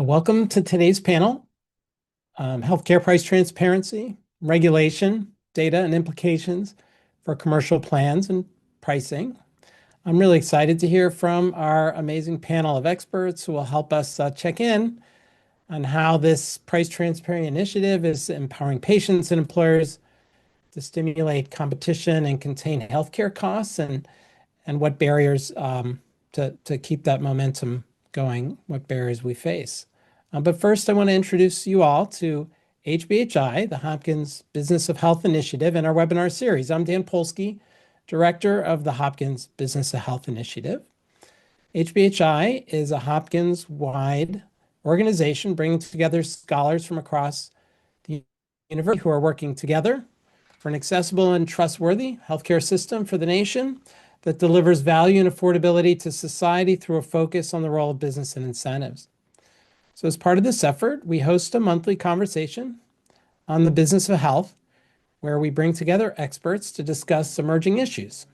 Welcome to today's panel, Healthcare Price Transparency, Regulation, Data and Implications for Commercial Plans and Pricing. I'm really excited to hear from our amazing panel of experts who will help us check in on how this price transparency initiative is empowering patients and employers to stimulate competition and contain healthcare costs, and what barriers to keep that momentum going, what barriers we face. But first, I want to introduce you all to HBHI, the Hopkins Business of Health Initiative, and our webinar series. I'm Dan Polsky, Director of the Hopkins Business of Health Initiative. HBHI is a Hopkins-wide organization bringing together scholars from across the university who are working together for an accessible and trustworthy healthcare system for the nation that delivers value and affordability to society through a focus on the role of business and incentives. So as part of this effort, we host a monthly conversation on the business of health, where we bring together experts to discuss emerging issues.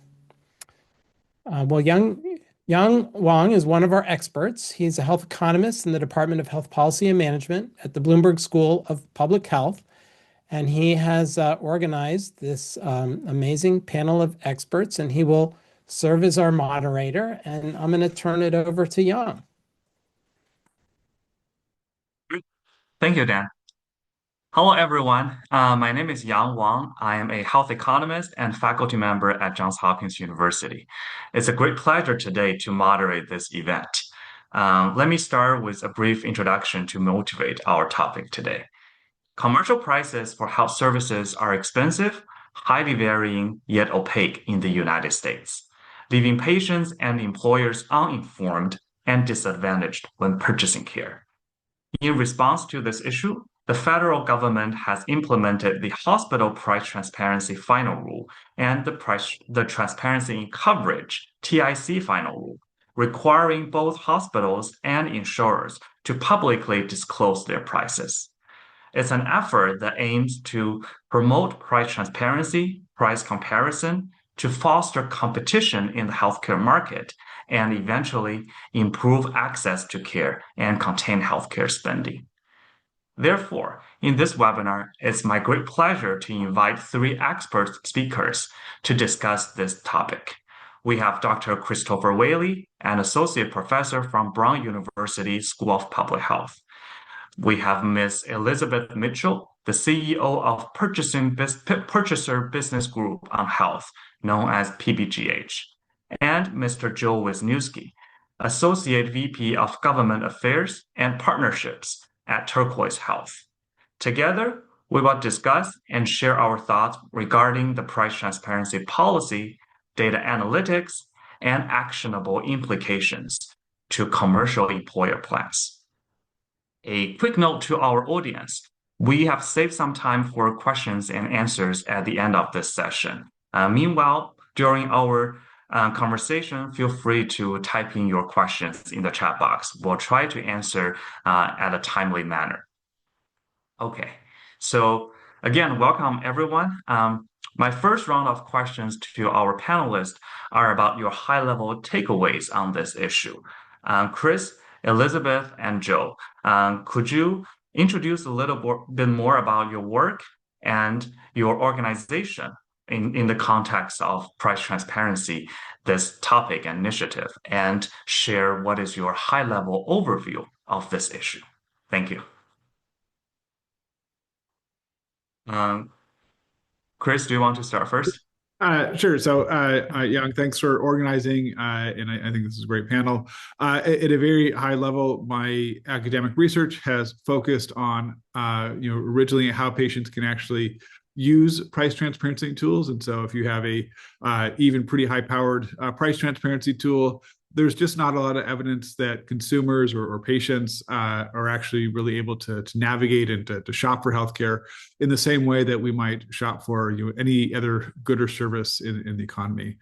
Yang Wang is one of our experts. He's a health economist in the Department of Health Policy and Management at the Bloomberg School of Public Health. And he has organized this amazing panel of experts, and he will serve as our moderator. And I'm going to turn it over to Yang. Thank you, Dan. Hello, everyone. My name is Yang Wang. I am a health economist and faculty member at Johns Hopkins University. It's a great pleasure today to moderate this event. Let me start with a brief introduction to motivate our topic today. Commercial prices for health services are expensive, highly varying, yet opaque in the United States, leaving patients and employers uninformed and disadvantaged when purchasing care. In response to this issue, the federal government has implemented the Hospital Price Transparency Final Rule and the Transparency in Coverage (TIC) Final Rule, requiring both hospitals and insurers to publicly disclose their prices. It's an effort that aims to promote price transparency, price comparison, to foster competition in the healthcare market, and eventually improve access to care and contain healthcare spending. Therefore, in this webinar, it's my great pleasure to invite three expert speakers to discuss this topic. We have Dr. Christopher Whaley, an associate professor from Brown University School of Public Health. We have Ms. Elizabeth Mitchell, the CEO of Purchaser Business Group on Health, known as PBGH, and Mr. Joe Wisniewski, Associate VP of Government Affairs and Partnerships at Turquoise Health. Together, we will discuss and share our thoughts regarding the price transparency policy, data analytics, and actionable implications to commercial employer plans. A quick note to our audience: we have saved some time for questions and answers at the end of this session. Meanwhile, during our conversation, feel free to type in your questions in the chat box. We'll try to answer at a timely manner. Okay, so again, welcome everyone. My first round of questions to our panelists are about your high-level takeaways on this issue. Chris, Elizabeth, and Joe, could you introduce a little bit more about your work and your organization in the context of price transparency, this topic and initiative, and share what is your high-level overview of this issue? Thank you. Chris, do you want to start first? Sure. So, Yang, thanks for organizing, and I think this is a great panel. At a very high level, my academic research has focused on, originally how patients can actually use price transparency tools. And so if you have a even pretty high-powered price transparency tool, there's just not a lot of evidence that consumers or patients are actually really able to navigate and to shop for healthcare in the same way that we might shop for any other good or service in the economy.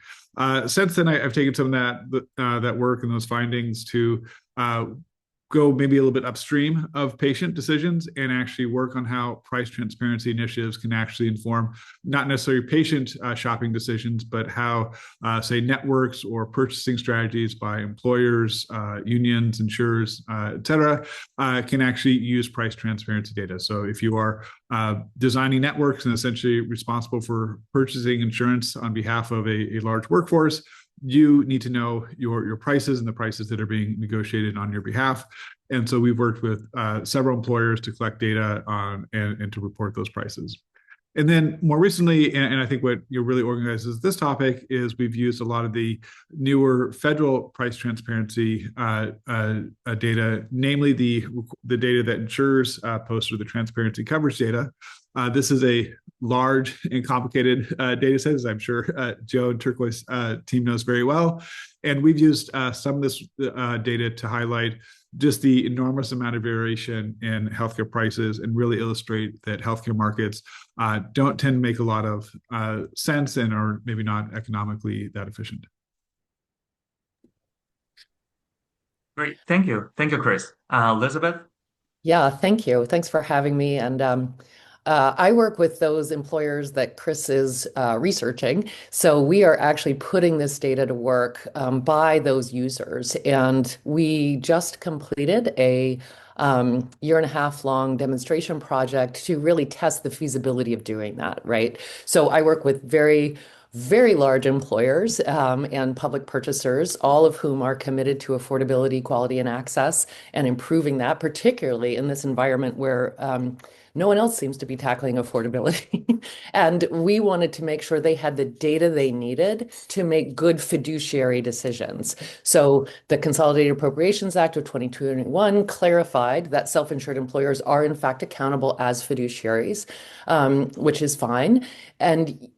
Since then, I've taken some of that work and those findings to go maybe a little bit upstream of patient decisions and actually work on how price transparency initiatives can actually inform not necessarily patient shopping decisions, but how, say, networks or purchasing strategies by employers, unions, insurers, et cetera, can actually use price transparency data. So if you are designing networks and essentially responsible for purchasing insurance on behalf of a large workforce, you need to know your prices and the prices that are being negotiated on your behalf. And so we've worked with several employers to collect data on and to report those prices. And then more recently, and I think what really organizes this topic is we've used a lot of the newer federal price transparency data, namely the data that insurers post, or the transparency coverage data. This is a large and complicated data set, as I'm sure Joe and Turquoise team knows very well. And we've used some of this data to highlight just the enormous amount of variation in healthcare prices and really illustrate that healthcare markets don't tend to make a lot of sense and are maybe not economically that efficient. Great. Thank you. Thank you, Chris. Elizabeth? Yeah, thank you. Thanks for having me. And I work with those employers that Chris is researching. So we are actually putting this data to work by those users. And we just completed a year and a half long demonstration project to really test the feasibility of doing that, right? So I work with very large employers and public purchasers, all of whom are committed to affordability, quality, and access, and improving that, particularly in this environment where no one else seems to be tackling affordability. And we wanted to make sure they had the data they needed to make good fiduciary decisions. So the Consolidated Appropriations Act of 2021 clarified that self-insured employers are in fact accountable as fiduciaries, which is fine. And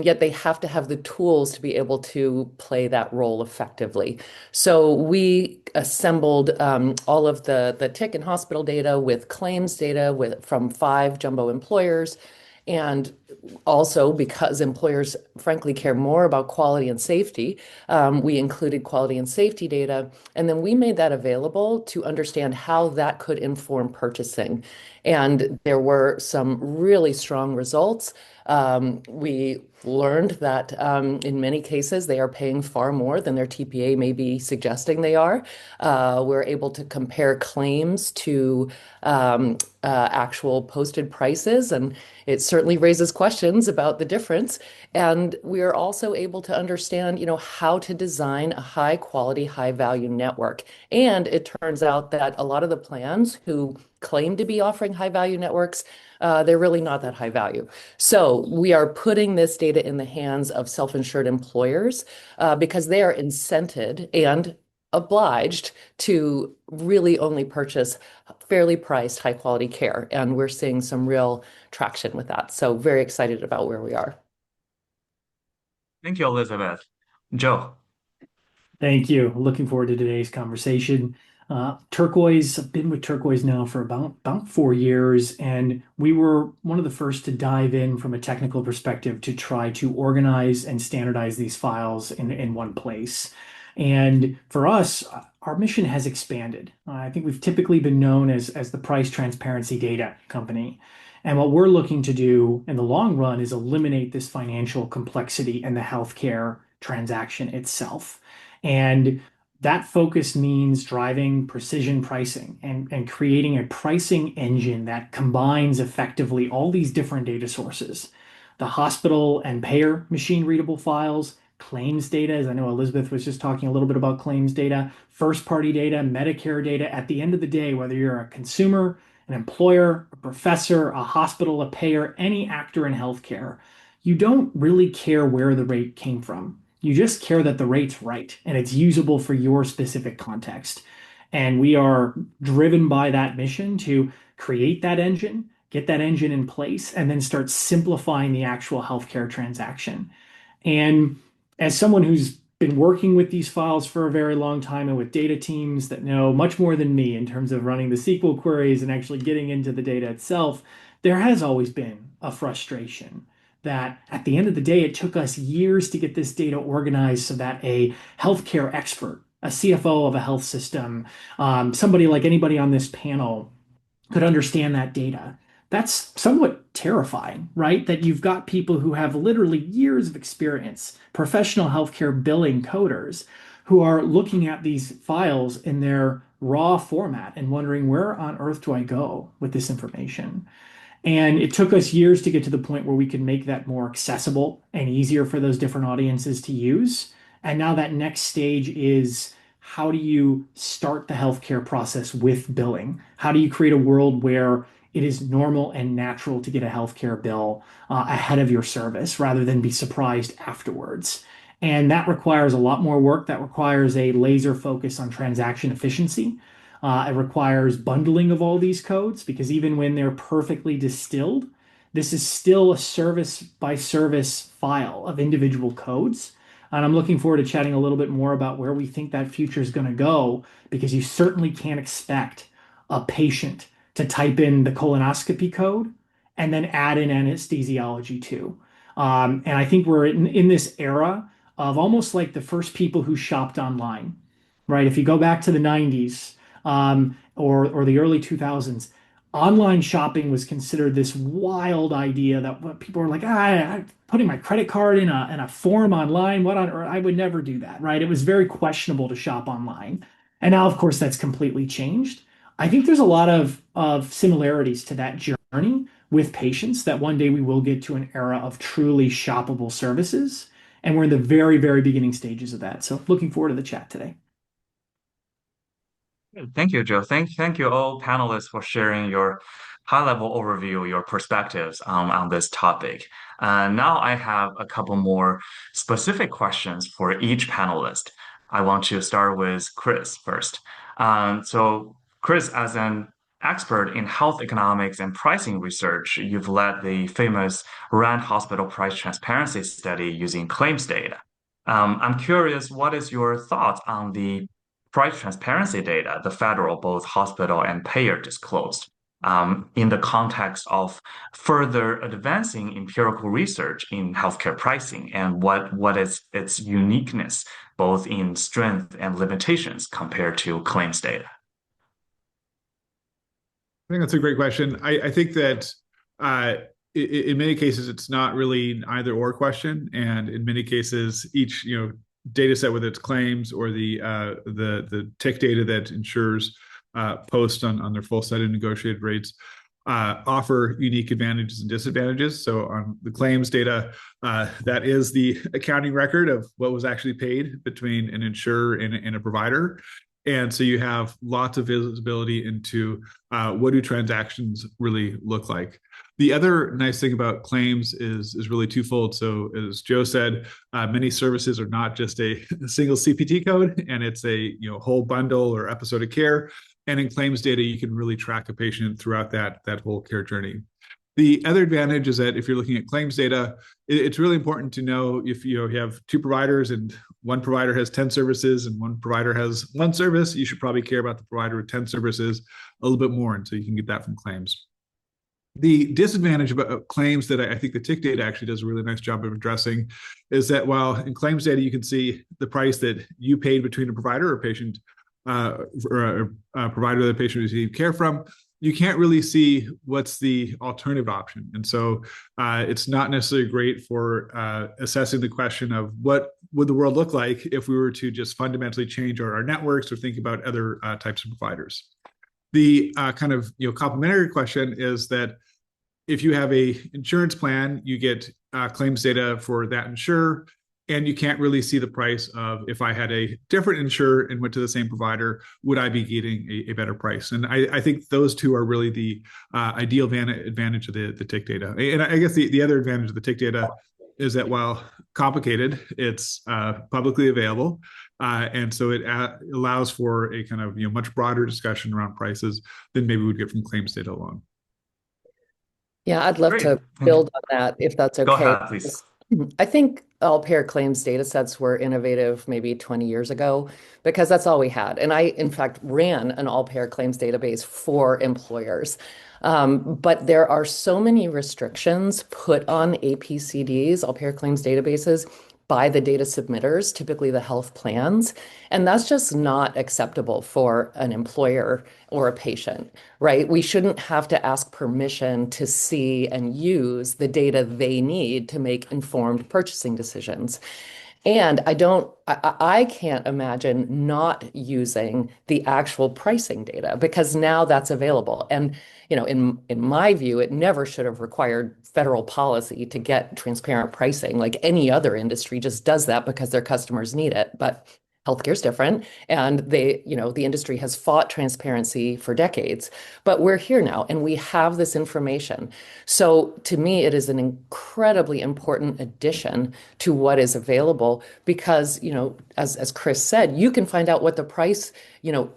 yet they have to have the tools to be able to play that role effectively. So we assembled all of the tick and hospital data with claims data from 5 jumbo employers. And also, because employers frankly care more about quality and safety, we included quality and safety data. And then we made that available to understand how that could inform purchasing. And there were some really strong results. We learned that in many cases, they are paying far more than their TPA may be suggesting they are. We're able to compare claims to actual posted prices, and it certainly raises questions about the difference. And we are also able to understand, how to design a high quality, high value network. And it turns out that a lot of the plans who claim to be offering high value networks, they're really not that high value. So we are putting this data in the hands of self-insured employers because they are incented and obliged to really only purchase fairly priced, high quality care. And we're seeing some real traction with that. So very excited about where we are. Thank you, Elizabeth. Joe? Thank you. Looking forward to today's conversation. Turquoise, I've been with Turquoise now for about 4 years, and we were one of the first to dive in from a technical perspective to try to organize and standardize these files in one place. And for us, our mission has expanded. I think we've typically been known as the price transparency data company. And what we're looking to do in the long run is eliminate this financial complexity in the healthcare transaction itself. And that focus means driving precision pricing and creating a pricing engine that combines effectively all these different data sources, the hospital and payer machine readable files, claims data, as I know Elizabeth was just talking a little bit about claims data, first party data, Medicare data. At the end of the day, whether you're a consumer, an employer, a professor, a hospital, a payer, any actor in healthcare, you don't really care where the rate came from. You just care that the rate's right and it's usable for your specific context. And we are driven by that mission to create that engine, get that engine in place, and then start simplifying the actual healthcare transaction. And as someone who's been working with these files for a very long time and with data teams that know much more than me in terms of running the SQL queries and actually getting into the data itself, there has always been a frustration that at the end of the day, it took us years to get this data organized so that a healthcare expert, a CFO of a health system, somebody like anybody on this panel could understand that data. That's somewhat terrifying, right? That you've got people who have literally years of experience, professional healthcare billing coders, who are looking at these files in their raw format and wondering, where on earth do I go with this information? And it took us years to get to the point where we could make that more accessible and easier for those different audiences to use. And now that next stage is, how do you start the healthcare process with billing? How do you create a world where it is normal and natural to get a healthcare bill ahead of your service rather than be surprised afterwards? And that requires a lot more work. That requires a laser focus on transaction efficiency. It requires bundling of all these codes, because even when they're perfectly distilled, this is still a service by service file of individual codes. And I'm looking forward to chatting a little bit more about where we think that future is going to go, because you certainly can't expect a patient to type in the colonoscopy code and then add in anesthesiology too. And I think we're in this era of almost like the first people who shopped online, right? If you go back to the 90s, or the early 2000s, online shopping was considered this wild idea that people were like, I'm putting my credit card in a form online. What on earth? I would never do that, right? It was very questionable to shop online. And now, of course, that's completely changed. I think there's a lot of similarities to that journey with patients, that one day we will get to an era of truly shoppable services. And we're in the very, very beginning stages of that. So looking forward to the chat today. Thank you, Joe. Thank you all panelists for sharing your high-level overview, your perspectives on this topic. Now I have a couple more specific questions for each panelist. I want to start with Chris first. So Chris, as an expert in health economics and pricing research, you've led the famous Rand Hospital Price Transparency Study using claims data. I'm curious, what is your thoughts on the price transparency data the federal, both hospital and payer disclosed, in the context of further advancing empirical research in healthcare pricing, and what is its uniqueness, both in strength and limitations compared to claims data? I think that's a great question. I think that in many cases, it's not really an either or question. And in many cases, each data set, whether it's claims or the tick data that insurers post on their full set of negotiated rates, offer unique advantages and disadvantages. So on the claims data, that is the accounting record of what was actually paid between an insurer and a provider. And so you have lots of visibility into what do transactions really look like. The other nice thing about claims is really twofold. So as Joe said, many services are not just a single CPT code, and it's a whole bundle or episode of care. And in claims data, you can really track a patient throughout that whole care journey. The other advantage is that if you're looking at claims data, it's really important to know if you have two providers and one provider has 10 services and one provider has one service, you should probably care about the provider with 10 services a little bit more. And so you can get that from claims. The disadvantage about claims that I think the tick data actually does a really nice job of addressing is that while in claims data, you can see the price that you paid between a provider or patient or a provider that the patient received care from, you can't really see what's the alternative option. And so it's not necessarily great for assessing the question of what would the world look like if we were to just fundamentally change our networks or think about other types of providers. The kind of complementary question is that if you have a insurance plan, you get claims data for that insurer, and you can't really see the price of, if I had a different insurer and went to the same provider, would I be getting a better price? And I think those two are really the ideal advantage of the tick data. And I guess the other advantage of the tick data is that while complicated, it's publicly available. And so it allows for a kind of much broader discussion around prices than maybe we'd get from claims data alone. Yeah, I'd love Great. to build on that, if that's okay. Go ahead, please. I think all payer claims data sets were innovative maybe 20 years ago, because that's all we had. And I, in fact, ran an all payer claims database for employers. But there are so many restrictions put on APCDs, all payer claims databases, by the data submitters, typically the health plans. And that's just not acceptable for an employer or a patient, right? We shouldn't have to ask permission to see and use the data they need to make informed purchasing decisions. And I can't imagine not using the actual pricing data because now that's available. And, in my view, it never should have required federal policy to get transparent pricing. Like any other industry just does that because their customers need it. But healthcare's different. And the industry has fought transparency for decades. But we're here now and we have this information. So to me, it is an incredibly important addition to what is available because, as Chris said, you can find out what the price,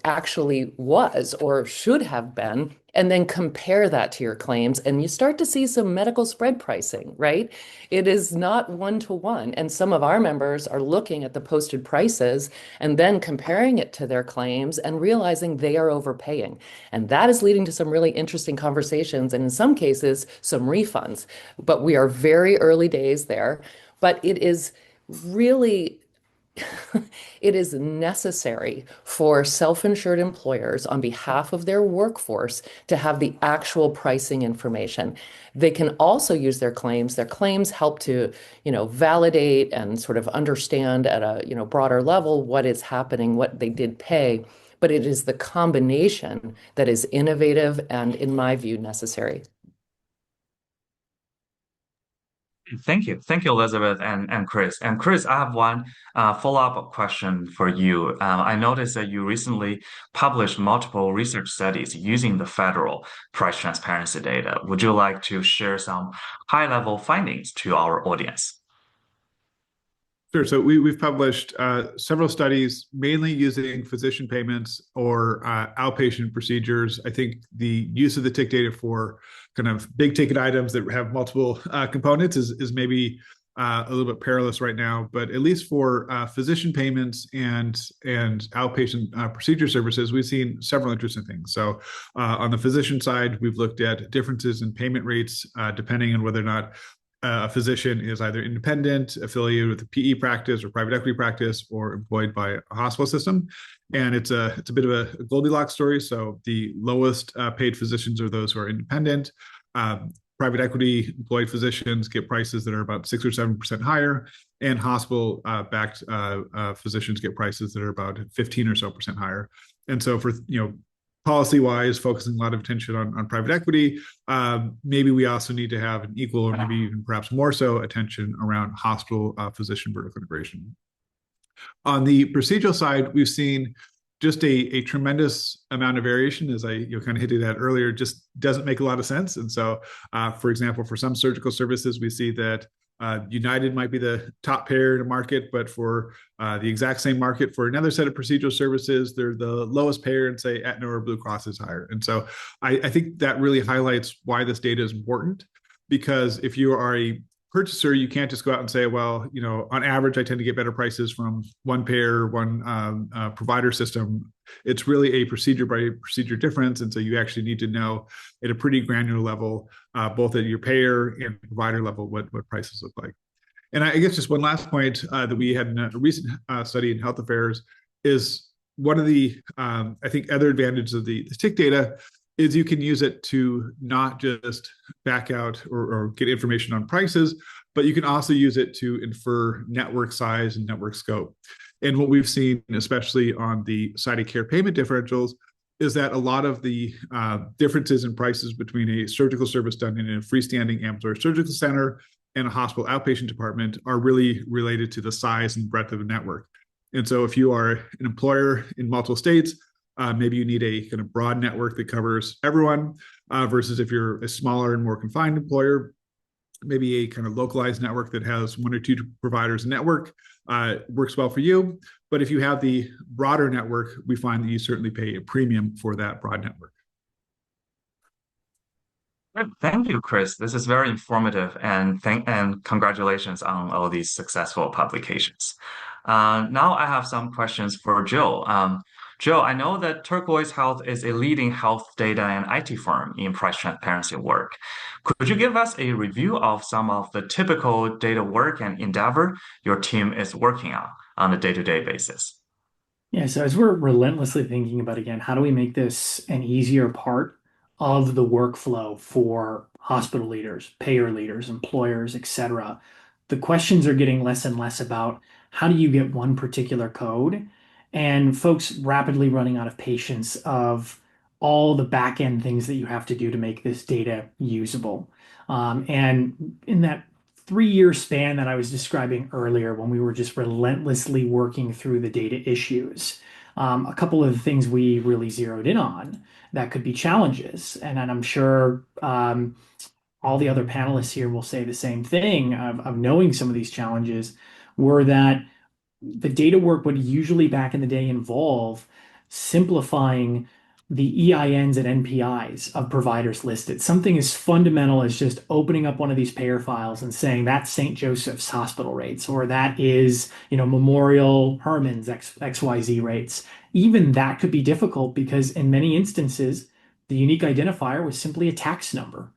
actually was or should have been, and then compare that to your claims. And you start to see some medical spread pricing, right? It is not one-to-one. And some of our members are looking at the posted prices and then comparing it to their claims and realizing they are overpaying. And that is leading to some really interesting conversations and in some cases, some refunds. But we are very early days there. But it is really it is necessary for self-insured employers on behalf of their workforce to have the actual pricing information. They can also use their claims. Their claims help to, validate and sort of understand at a, broader level what is happening, what they did pay. But it is the combination that is innovative and, in my view, necessary. Thank you. Thank you, Elizabeth and Chris. And Chris, I have one follow-up question for you. I noticed that you recently published multiple research studies using the federal price transparency data. Would you like to share some high-level findings to our audience? Sure. So we've published several studies, mainly using physician payments or outpatient procedures. I think the use of the tick data for kind of big ticket items that have multiple components is maybe a little bit perilous right now. But at least for physician payments and outpatient procedure services, we've seen several interesting things. So on the physician side, we've looked at differences in payment rates depending on whether or not a physician is either independent, affiliated with a PE practice or private equity practice, or employed by a hospital system. And it's a bit of a Goldilocks story. So the lowest paid physicians are those who are independent. Private equity employed physicians get prices that are about 6 or 7% higher, and hospital backed physicians get prices that are about 15 or so percent higher. And so for policy-wise, focusing a lot of attention on private equity, maybe we also need to have an equal or maybe even perhaps more so attention around hospital physician vertical integration. On the procedural side, we've seen just a tremendous amount of variation, as I kind of hinted at earlier, just doesn't make a lot of sense. And so, for example, for some surgical services, we see that United might be the top payer in a market, but for the exact same market for another set of procedural services, they're the lowest payer, and say Aetna or Blue Cross is higher. And so I think that really highlights why this data is important, because if you are a purchaser, you can't just go out and say, well, on average, I tend to get better prices from one payer, one provider system. It's really a procedure by procedure difference. And so you actually need to know at a pretty granular level, both at your payer and provider level, what prices look like. And I guess just one last point that we had in a recent study in Health Affairs is one of the, I think, other advantages of the tick data is you can use it to not just back out or get information on prices, but you can also use it to infer network size and network scope. And what we've seen, especially on the side of care payment differentials, is that a lot of the differences in prices between a surgical service done in a freestanding ambulatory surgical center and a hospital outpatient department are really related to the size and breadth of a network. And so if you are an employer in multiple states, maybe you need a kind of broad network that covers everyone, versus if you're a smaller and more confined employer, maybe a kind of localized network that has one or two providers a network works well for you. But if you have the broader network, we find that you certainly pay a premium for that broad network. Thank you, Chris. This is very informative, and congratulations on all these successful publications. Now I have some questions for Joe. Joe, I know that Turquoise Health is a leading health data and IT firm in price transparency work. Could you give us a review of some of the typical data work and endeavor your team is working on a day-to-day basis? Yeah, so as we're relentlessly thinking about again, how do we make this an easier part of the workflow for hospital leaders, payer leaders, employers, et cetera? The questions are getting less and less about how do you get one particular code, and folks rapidly running out of patience of all the back end things that you have to do to make this data usable. And in that 3 year span that I was describing earlier, when we were just relentlessly working through the data issues, a couple of the things we really zeroed in on that could be challenges. And I'm sure all the other panelists here will say the same thing of knowing some of these challenges were that the data work would usually back in the day involve simplifying the EINs and NPIs of providers listed. Something as fundamental as just opening up one of these payer files and saying that's St. Joseph's hospital rates, or that is, Memorial Herman's XYZ rates. Even that could be difficult because in many instances, the unique identifier was simply a tax number,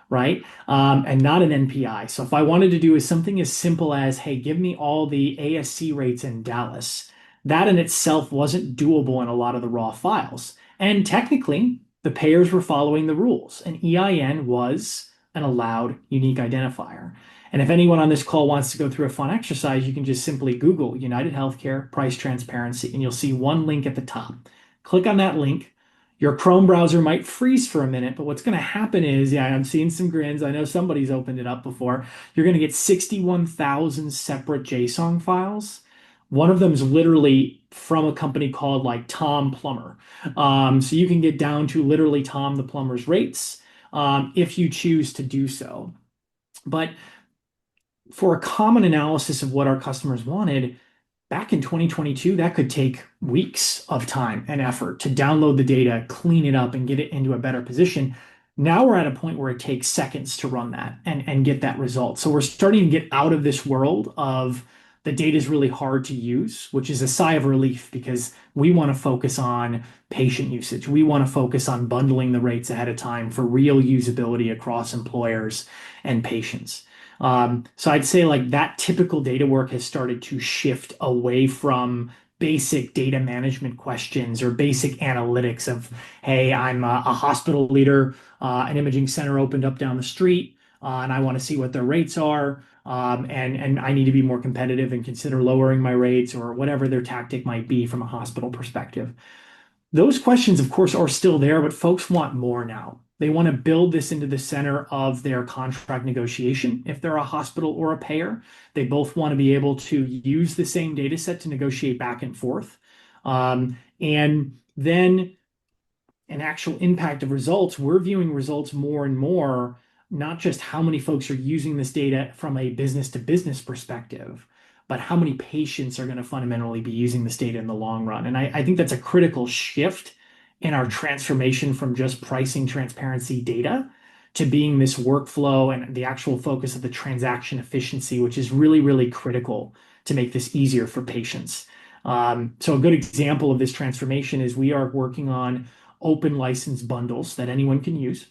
right? And not an NPI. So if I wanted to do something as simple as, hey, give me all the ASC rates in Dallas, that in itself wasn't doable in a lot of the raw files. And technically, the payers were following the rules. An EIN was an allowed unique identifier. And if anyone on this call wants to go through a fun exercise, you can just simply Google United Healthcare price transparency, and you'll see one link at the top. Click on that link. Your Chrome browser might freeze for a minute, but what's going to happen is, yeah, I'm seeing some grins. I know somebody's opened it up before. You're going to get 61,000 separate JSON files. One of them is literally from a company called like Tom Plumber. So you can get down to literally Tom the Plumber's rates if you choose to do so. But for a common analysis of what our customers wanted, back in 2022, that could take weeks of time and effort to download the data, clean it up, and get it into a better position. Now we're at a point where it takes seconds to run that and get that result. So we're starting to get out of this world of the data is really hard to use, which is a sigh of relief because we want to focus on patient usage. We want to focus on bundling the rates ahead of time for real usability across employers and patients. So I'd say like that typical data work has started to shift away from basic data management questions or basic analytics of, hey, I'm a hospital leader, an imaging center opened up down the street, and I want to see what their rates are. And I need to be more competitive and consider lowering my rates or whatever their tactic might be from a hospital perspective. Those questions, of course, are still there, but folks want more now. They want to build this into the center of their contract negotiation. If they're a hospital or a payer, they both want to be able to use the same data set to negotiate back and forth. And then an actual impact of results, we're viewing results more and more, not just how many folks are using this data from a business to business perspective, but how many patients are going to fundamentally be using this data in the long run. And I think that's a critical shift in our transformation from just pricing transparency data to being this workflow and the actual focus of the transaction efficiency, which is really, really critical to make this easier for patients. So a good example of this transformation is we are working on open license bundles that anyone can use.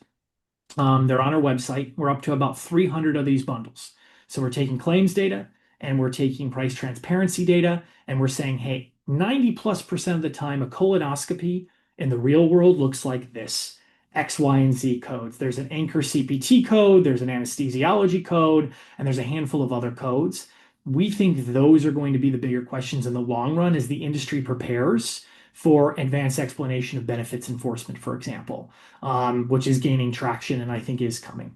They're on our website. We're up to about 300 of these bundles. So we're taking claims data and we're taking price transparency data and we're saying, hey, 90+% of the time, a colonoscopy in the real world looks like this. X, Y, and Z codes. There's an anchor CPT code, there's an anesthesiology code, and there's a handful of other codes. We think those are going to be the bigger questions in the long run as the industry prepares for advanced explanation of benefits enforcement, for example, which is gaining traction and I think is coming.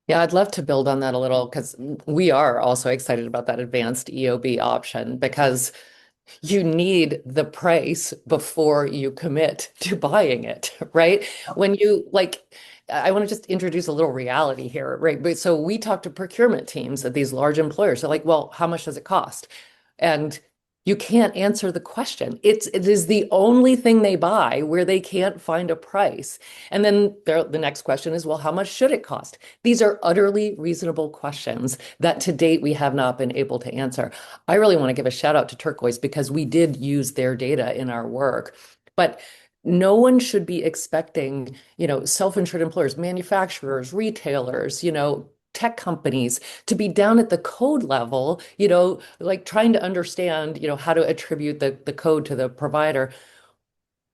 Yeah, I'd love to build on that a little because we are also excited about that advanced EOB option because you need the price before you commit to buying it, right? When you like, I want to just introduce a little reality here, right? But so we talk to procurement teams at these large employers. They're like, well, how much does it cost? And You can't answer the question. It is the only thing they buy where they can't find a price. And then the next question is, well, how much should it cost? These are utterly reasonable questions that to date we have not been able to answer. I really want to give a shout out to Turquoise because we did use their data in our work. But no one should be expecting, self-insured employers, manufacturers, retailers, tech companies to be down at the code level, like trying to understand, how to attribute the code to the provider.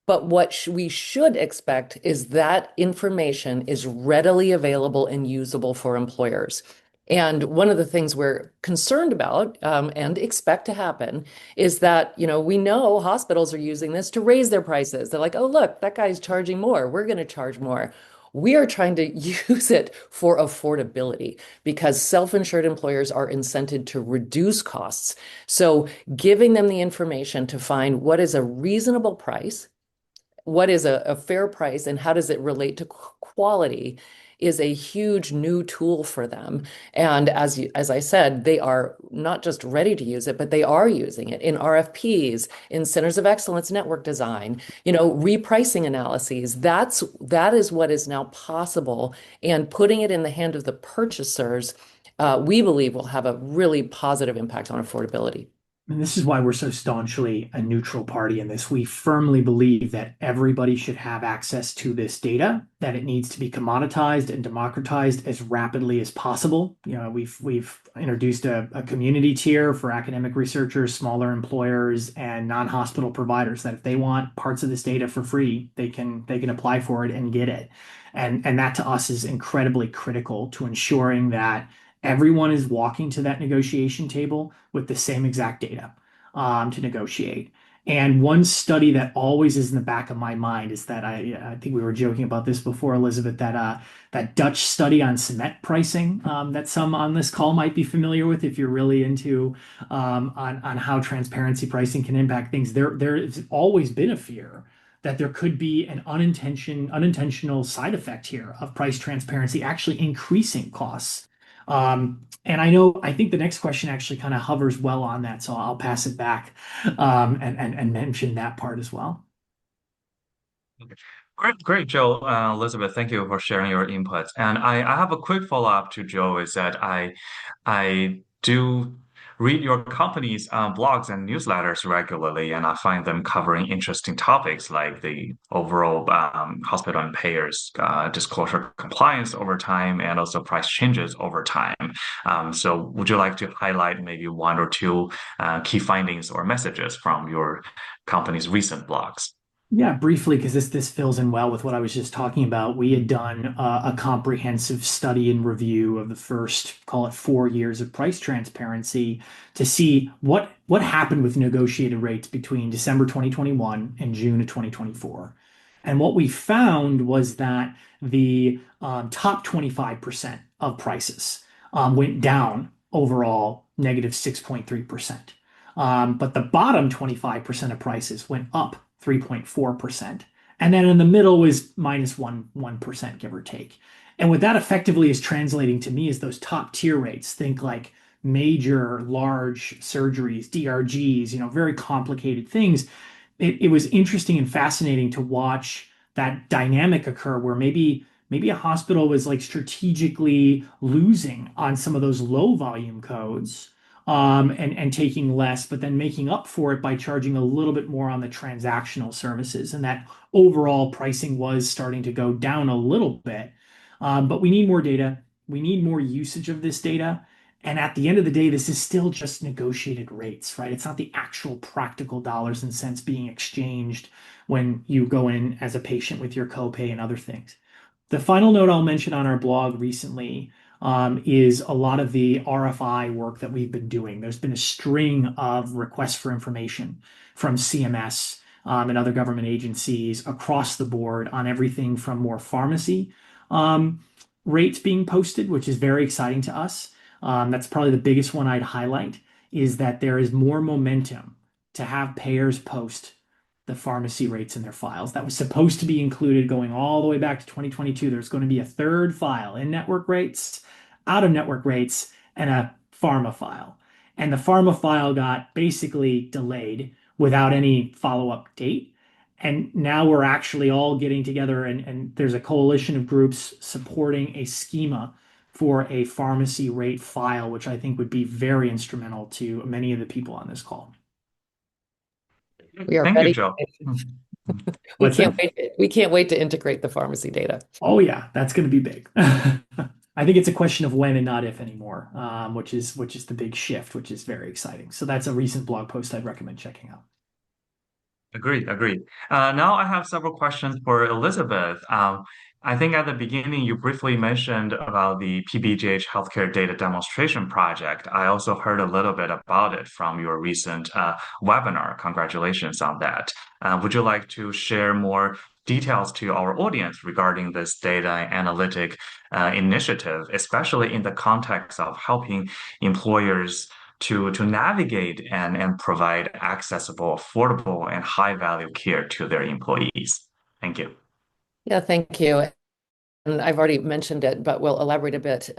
But what we should expect is that information is readily available and usable for employers. And one of the things we're concerned about and expect to happen is that, we know hospitals are using this to raise their prices. They're like, oh, look, that guy's charging more. We're going to charge more. We are trying to use it for affordability because self-insured employers are incented to reduce costs. So giving them the information to find what is a reasonable price, what is a fair price, and how does it relate to quality is a huge new tool for them. And as I said, they are not just ready to use it, but they are using it in RFPs, in centers of excellence network design, repricing analyses. That is what is now possible. And putting it in the hand of the purchasers, we believe will have a really positive impact on affordability. And this is why we're so staunchly a neutral party in this. We firmly believe that everybody should have access to this data, that it needs to be commoditized and democratized as rapidly as possible. We've introduced a community tier for academic researchers, smaller employers, and non-hospital providers that if they want parts of this data for free, they can apply for it and get it. And that to us is incredibly critical to ensuring that everyone is walking to that negotiation table with the same exact data to negotiate. And one study that always is in the back of my mind is that I think we were joking about this before, Elizabeth, that Dutch study on cement pricing that some on this call might be familiar with if you're really into on how transparency pricing can impact things. There has always been a fear that there could be an unintentional side effect here of price transparency actually increasing costs. And I think the next question actually kind of hovers well on that, so I'll pass it back and mention that part as well. Great, Joe, Elizabeth, thank you for sharing your inputs. And I have a quick follow-up to Joe is that I do read your company's blogs and newsletters regularly, and I find them covering interesting topics like the overall hospital and payers disclosure compliance over time and also price changes over time. So would you like to highlight maybe one or two key findings or messages from your company's recent blogs? Yeah, briefly, because this fills in well with what I was just talking about. We had done a comprehensive study and review of the first, call it 4 years of price transparency to see what happened with negotiated rates between December 2021 and June of 2024. And what we found was that the top 25% of prices went down overall negative 6.3%. But the bottom 25% of prices went up 3.4%. And then in the middle was minus 1%, give or take. And what that effectively is translating to me is those top tier rates. Think like major, large surgeries, DRGs, very complicated things. It was interesting and fascinating to watch that dynamic occur where maybe a hospital was like strategically losing on some of those low volume codes and taking less, but then making up for it by charging a little bit more on the transactional services. And that overall pricing was starting to go down a little bit. But we need more data. We need more usage of this data. And at the end of the day, this is still just negotiated rates, right? It's not the actual practical dollars and cents being exchanged when you go in as a patient with your copay and other things. The final note I'll mention on our blog recently is a lot of the RFI work that we've been doing. There's been a string of requests for information from CMS and other government agencies across the board on everything from more pharmacy rates being posted, which is very exciting to us. That's probably the biggest one I'd highlight is that there is more momentum to have payers post the pharmacy rates in their files. That was supposed to be included going all the way back to 2022. There's going to be a third file, in-network rates, out-of-network rates, and a pharma file. And the pharma file got basically delayed without any follow-up date. And now we're actually all getting together, and there's a coalition of groups supporting a schema for a pharmacy rate file, which I think would be very instrumental to many of the people on this call. We are Thank you, ready. Joe. We What's can't that? wait. We can't wait to integrate the pharmacy data. Oh yeah, that's going to be big. I think it's a question of when and not if anymore, which is the big shift, which is very exciting. So that's a recent blog post I'd recommend checking out. Agreed, agreed. Now I have several questions for Elizabeth. I think at the beginning you briefly mentioned about the PBGH healthcare data demonstration project. I also heard a little bit about it from your recent webinar. Congratulations on that. Would you like to share more details to our audience regarding this data analytic initiative, especially in the context of helping employers to navigate and provide accessible, affordable, and high value care to their employees? Thank you. Yeah, thank you. And I've already mentioned it, but we'll elaborate a bit.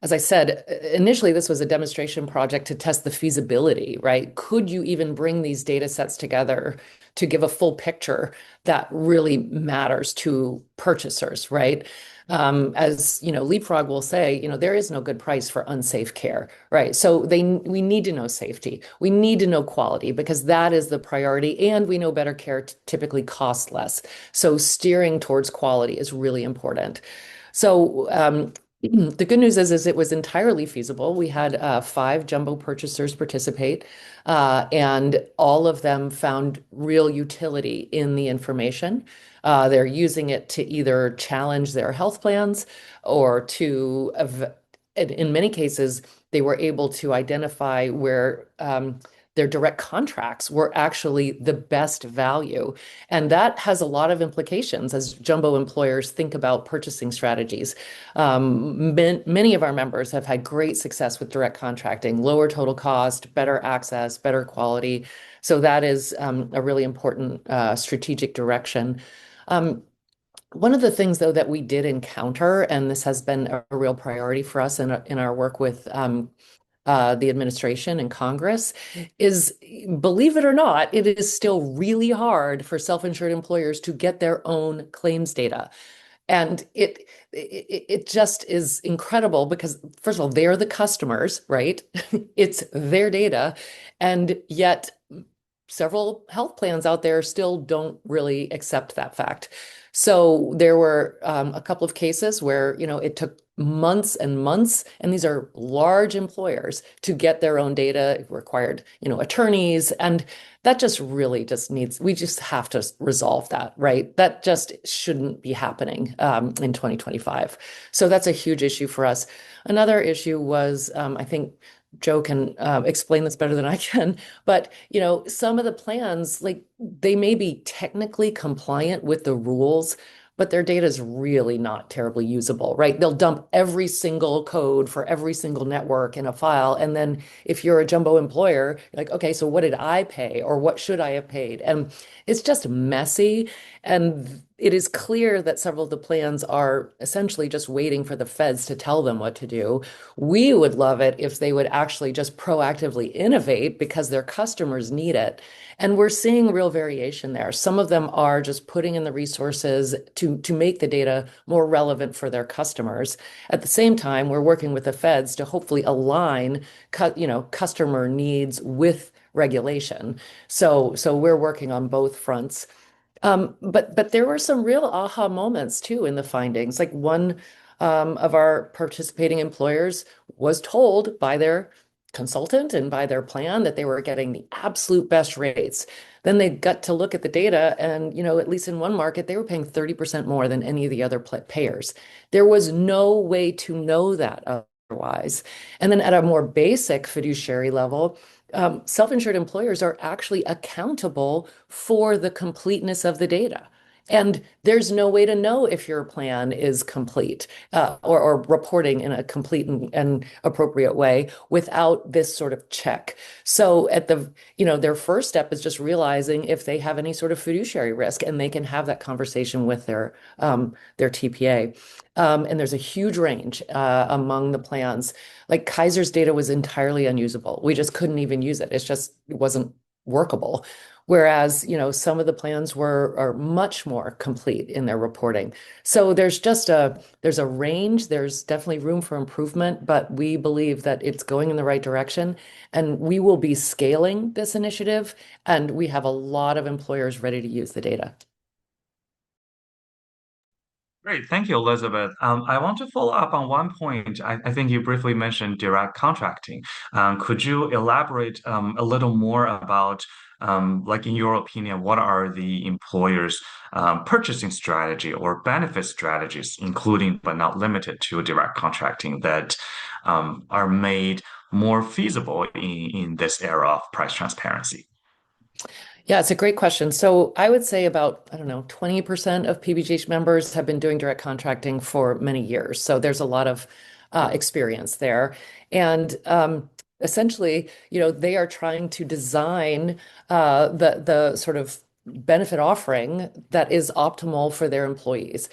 As I said, initially this was a demonstration project to test the feasibility, right? Could you even bring these data sets together to give a full picture that really matters to purchasers, right? As you know, Leapfrog will say, there is no good price for unsafe care, right? So we need to know safety. We need to know quality because that is the priority, and we know better care typically costs less. So steering towards quality is really important. So the good news is it was entirely feasible. We had 5 jumbo purchasers participate, and all of them found real utility in the information. They're using it to either challenge their health plans or in many cases, they were able to identify where their direct contracts were actually the best value. And that has a lot of implications as jumbo employers think about purchasing strategies. Many of our members have had great success with direct contracting, lower total cost, better access, better quality. So that is a really important strategic direction. One of the things, though, that we did encounter, and this has been a real priority for us in our work with the administration and Congress, is, believe it or not, it is still really hard for self-insured employers to get their own claims data. And it just is incredible because, first of all, they're the customers, right? It's their data. And yet several health plans out there still don't really accept that fact. So there were a couple of cases where, it took months and months, and these are large employers, to get their own data. It required, attorneys, and that just really we just have to resolve that, right? That just shouldn't be happening in 2025. So that's a huge issue for us. Another issue was, I think Joe can explain this better than I can, but some of the plans, like, they may be technically compliant with the rules, but their data is really not terribly usable, right? They'll dump every single code for every single network in a file. And then if you're a jumbo employer, you're like, okay, so what did I pay or what should I have paid? And it's just messy. And it is clear that several of the plans are essentially just waiting for the feds to tell them what to do. We would love it if they would actually just proactively innovate because their customers need it. And we're seeing real variation there. Some of them are just putting in the resources to make the data more relevant for their customers. At the same time, we're working with the feds to hopefully align, customer needs with regulation. So we're working on both fronts. But there were some real aha moments too in the findings. Like one of our participating employers was told by their consultant and by their plan that they were getting the absolute best rates. Then they got to look at the data, and at least in one market, they were paying 30% more than any of the other payers. There was no way to know that otherwise. And then at a more basic fiduciary level, self-insured employers are actually accountable for the completeness of the data. And there's no way to know if your plan is complete or reporting in a complete and appropriate way without this sort of check. So their first step is just realizing if they have any sort of fiduciary risk, and they can have that conversation with their TPA. And there's a huge range among the plans. Like Kaiser's data was entirely unusable. We just couldn't even use it. It wasn't workable. Whereas, some of the plans are much more complete in their reporting. So there's a range, there's definitely room for improvement, but we believe that it's going in the right direction, and we will be scaling this initiative, and we have a lot of employers ready to use the data. Great. Thank you, Elizabeth. I want to follow up on one point. I think you briefly mentioned direct contracting. Could you elaborate a little more about, like in your opinion, what are the employers' purchasing strategy or benefit strategies, including but not limited to direct contracting, that are made more feasible in this era of price transparency? Yeah, it's a great question. So I would say about, I don't know, 20% of PBGH members have been doing direct contracting for many years. So there's a lot of experience there. And essentially, they are trying to design the sort of benefit offering that is optimal for their employees.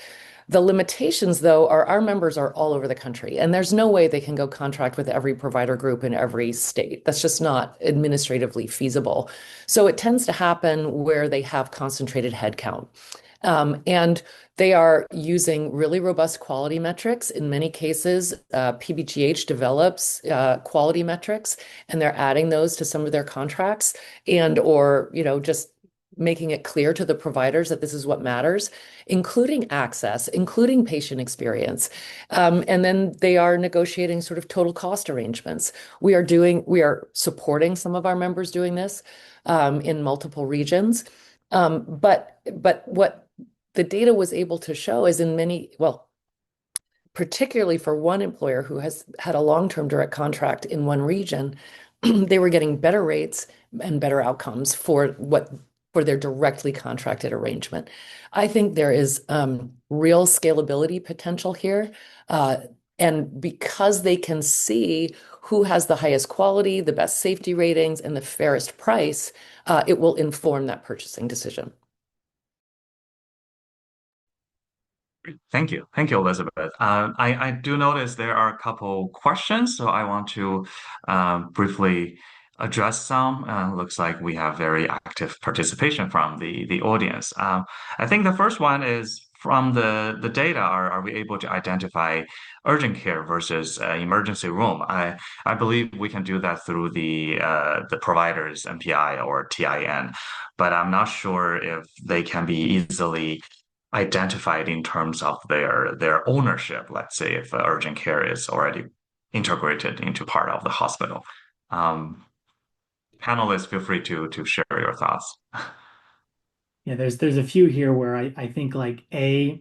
The limitations, though, are our members are all over the country, and there's no way they can go contract with every provider group in every state. That's just not administratively feasible. So it tends to happen where they have concentrated headcount. And they are using really robust quality metrics. In many cases, PBGH develops quality metrics, and they're adding those to some of their contracts, or just making it clear to the providers that this is what matters, including access, including patient experience. And then they are negotiating sort of total cost arrangements. We are supporting some of our members doing this in multiple regions. But what the data was able to show is particularly for one employer who has had a long-term direct contract in one region, they were getting better rates and better outcomes for their directly contracted arrangement. I think there is real scalability potential here. And because they can see who has the highest quality, the best safety ratings, and the fairest price, it will inform that purchasing decision. Thank you. Thank you, Elizabeth. I do notice there are a couple questions, so I want to briefly address some. Looks like we have very active participation from the audience. I think the first one is from the data. Are we able to identify urgent care versus emergency room? I believe we can do that through the provider's MPI or TIN, but I'm not sure if they can be easily identified in terms of their ownership. Let's say if urgent care is already integrated into part of the hospital. Panelists, feel free to share your thoughts. Yeah, there's a few here where I think I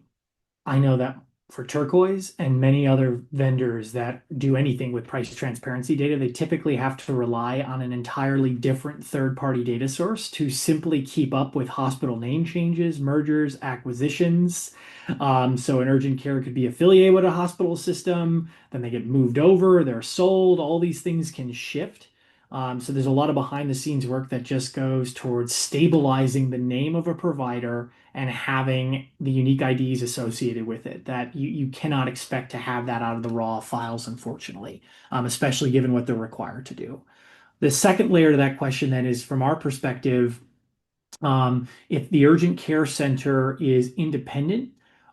know that for Turquoise and many other vendors that do anything with price transparency data, they typically have to rely on an entirely different third-party data source to simply keep up with hospital name changes, mergers, acquisitions. So an urgent care could be affiliated with a hospital system, then they get moved over, they're sold, all these things can shift. So there's a lot of behind the scenes work that just goes towards stabilizing the name of a provider and having the unique IDs associated with it that you cannot expect to have that out of the raw files, unfortunately, especially given what they're required to do. The second layer to that question then is from our perspective, if the urgent care center is independent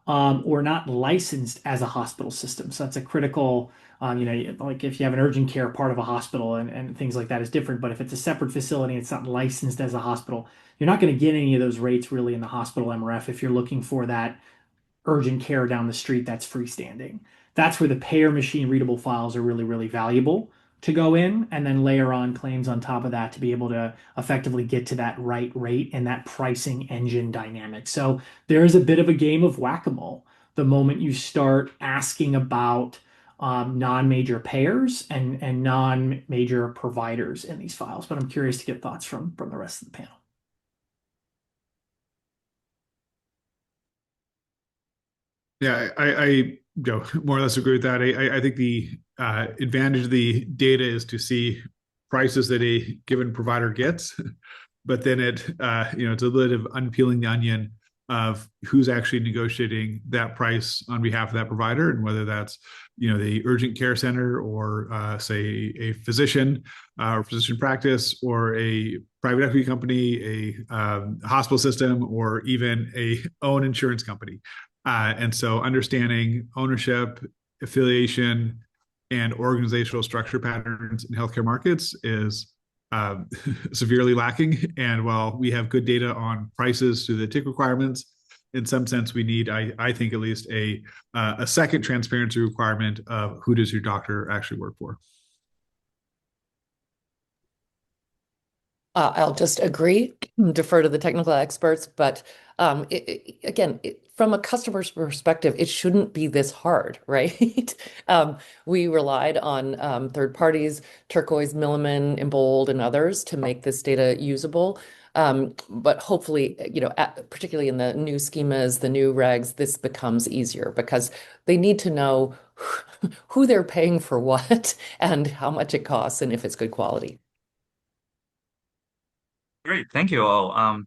or not licensed as a hospital system. So that's a critical, like if you have an urgent care part of a hospital and things like that is different. But if it's a separate facility, it's not licensed as a hospital, you're not going to get any of those rates really in the hospital MRF if you're looking for that urgent care down the street that's freestanding. That's where the payer machine readable files are really, really valuable to go in and then layer on claims on top of that to be able to effectively get to that right rate and that pricing engine dynamic. So there is a bit of a game of whack-a-mole the moment you start asking about non-major payers and non-major providers in these files. But I'm curious to get thoughts from the rest of the panel. Yeah, I more or less agree with that. I think the advantage of the data is to see prices that a given provider gets, but then it's a little bit of unpeeling the onion of who's actually negotiating that price on behalf of that provider, and whether that's the urgent care center, or say a physician or physician practice, or a private equity company, a hospital system, or even a own insurance company. And so understanding ownership, affiliation, and organizational structure patterns in healthcare markets is severely lacking. And while we have good data on prices through the tick requirements, in some sense, we need, I think, at least a second transparency requirement of who does your doctor actually work for. I'll just agree, defer to the technical experts, but again, from a customer's perspective, it shouldn't be this hard, right? We relied on third parties, Turquoise, Milliman, Embold, and others to make this data usable. But hopefully, particularly in the new schemas, the new regs, this becomes easier because they need to know who they're paying for what and how much it costs and if it's good quality. Great, thank you all.